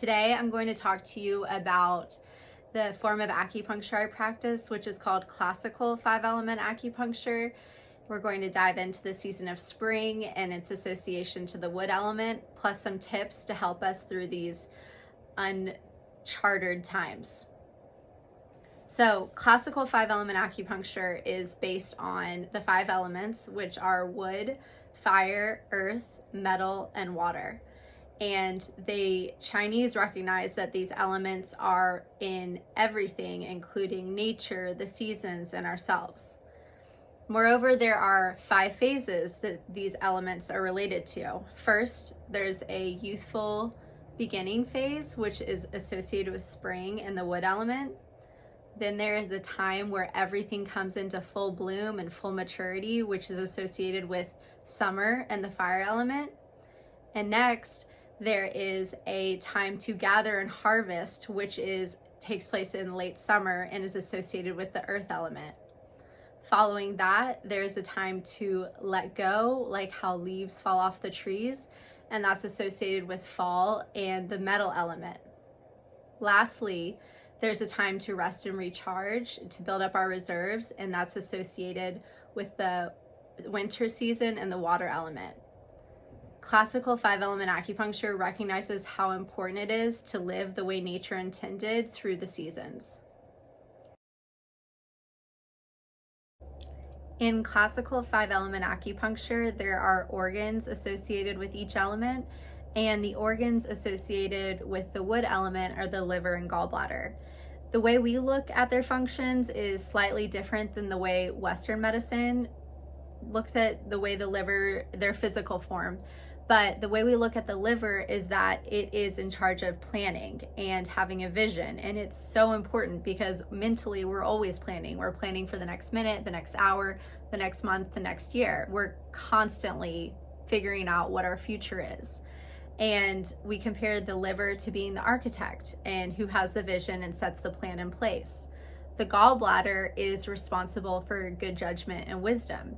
Today I'm going to talk to you about the form of acupuncture I practice, which is called classical 5-element acupuncture. We're going to dive into the season of spring and its association to the wood element, plus some tips to help us through these uncharted times. So classical 5-element acupuncture is based on the 5 elements, which are wood, fire, earth, metal, and water. And the Chinese recognize that these elements are in everything, including nature, the seasons, and ourselves. Moreover, there are 5 phases that these elements are related to. First, there's a youthful beginning phase, which is associated with spring and the wood element. Then there is a time where everything comes into full bloom and full maturity, which is associated with summer and the fire element. And next, there is a time to gather and harvest, which takes place in late summer and is associated with the earth element. Following that, there's a time to let go, like how leaves fall off the trees, and that's associated with fall and the metal element. Lastly, there's a time to rest and recharge, to build up our reserves, and that's associated with the winter season and the water element. Classical 5-element acupuncture recognizes how important it is to live the way nature intended through the seasons. In classical 5-element acupuncture, there are organs associated with each element, and the organs associated with the wood element are the liver and gallbladder. The way we look at their functions is slightly different than the way Western medicine looks at the way the liver, their physical form. But the way we look at the liver is that it is in charge of planning and having a vision. And it's so important because mentally we're always planning. We're planning for the next minute, the next hour, the next month, the next year. We're constantly figuring out what our future is. And we compared the liver to being the architect and who has the vision and sets the plan in place. The gallbladder is responsible for good judgment and wisdom,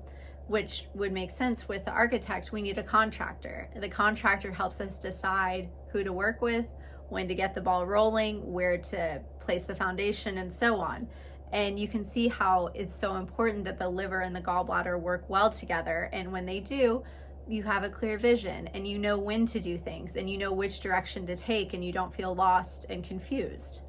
which would make sense. With the architect, we need a contractor. The contractor helps us decide who to work with, when to get the ball rolling, where to place the foundation, and so on. And you can see how it's so important that the liver and the gallbladder work well together. And when they do, you have a clear vision and you know when to do things and you know which direction to take and you don't feel lost and confused.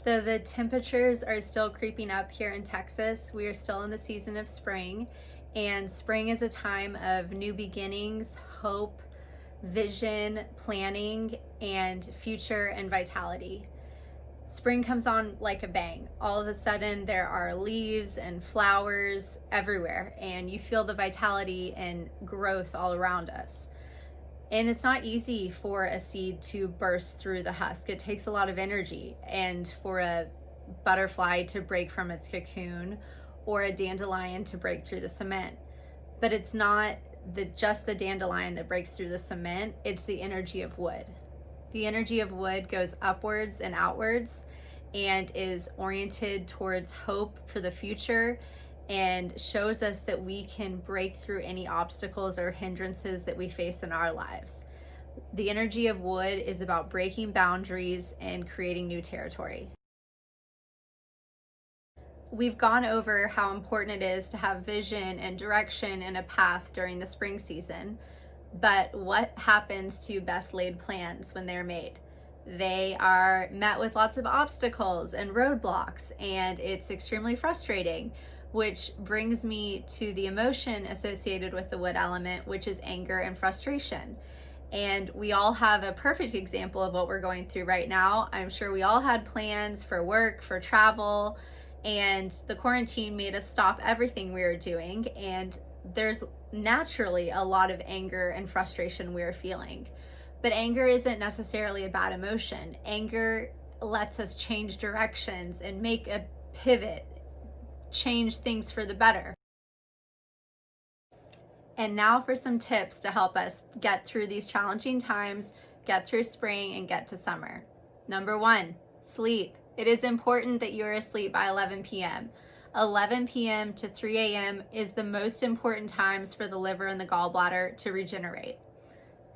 Though the temperatures are still creeping up here in Texas, we are still in the season of spring, and spring is a time of new beginnings, hope, vision, planning, and future and vitality. Spring comes on like a bang. All of a sudden there are leaves and flowers everywhere, and you feel the vitality and growth all around us. And it's not easy for a seed to burst through the husk. It takes a lot of energy, and for a butterfly to break from its cocoon or a dandelion to break through the cement. But it's not just the dandelion that breaks through the cement, it's the energy of wood. The energy of wood goes upwards and outwards and is oriented towards hope for the future and shows us that we can break through any obstacles or hindrances that we face in our lives. The energy of wood is about breaking boundaries and creating new territory. We've gone over how important it is to have vision and direction and a path during the spring season, but what happens to best laid plans when they're made? They are met with lots of obstacles and roadblocks, and it's extremely frustrating. Which brings me to the emotion associated with the wood element, which is anger and frustration. And we all have a perfect example of what we're going through right now. I'm sure we all had plans for work, for travel, and the quarantine made us stop everything we were doing. And there's naturally a lot of anger and frustration we're feeling. But anger isn't necessarily a bad emotion. Anger lets us change directions and make a pivot, change things for the better. And now for some tips to help us get through these challenging times, get through spring, and get to summer. Number 1, sleep. It is important that you're asleep by 11 p.m. 11 p.m. to 3 a.m. is the most important times for the liver and the gallbladder to regenerate.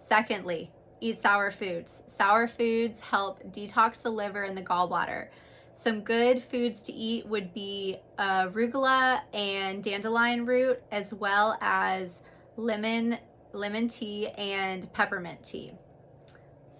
Secondly, eat sour foods. Sour foods help detox the liver and the gallbladder. Some good foods to eat would be arugula and dandelion root, as well as lemon tea and peppermint tea.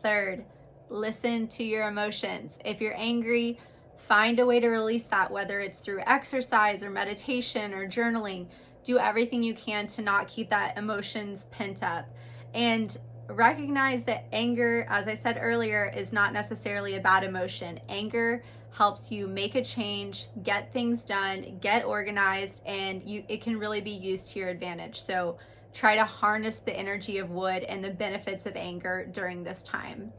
Third, listen to your emotions. If you're angry, find a way to release that, whether it's through exercise or meditation or journaling. Do everything you can to not keep that emotions pent up. And recognize that anger, as I said earlier, is not necessarily a bad emotion. Anger helps you make a change, get things done, get organized, and it can really be used to your advantage. So try to harness the energy of wood and the benefits of anger during this time.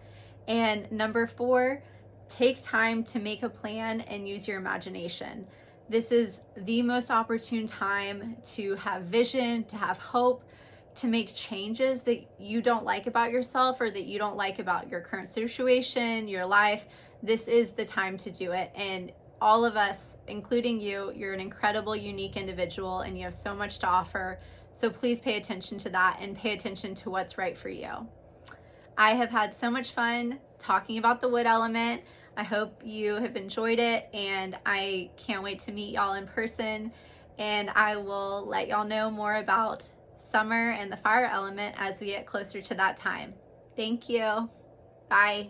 And number 4, take time to make a plan and use your imagination. This is the most opportune time to have vision, to have hope, to make changes that you don't like about yourself or that you don't like about your current situation, your life. This is the time to do it. And all of us, including you, you're an incredible, unique individual, and you have so much to offer. So please pay attention to that and pay attention to what's right for you. I have had so much fun talking about the wood element. I hope you have enjoyed it, and I can't wait to meet y'all in person. And I will let y'all know more about summer and the fire element as we get closer to that time. Thank you. Bye.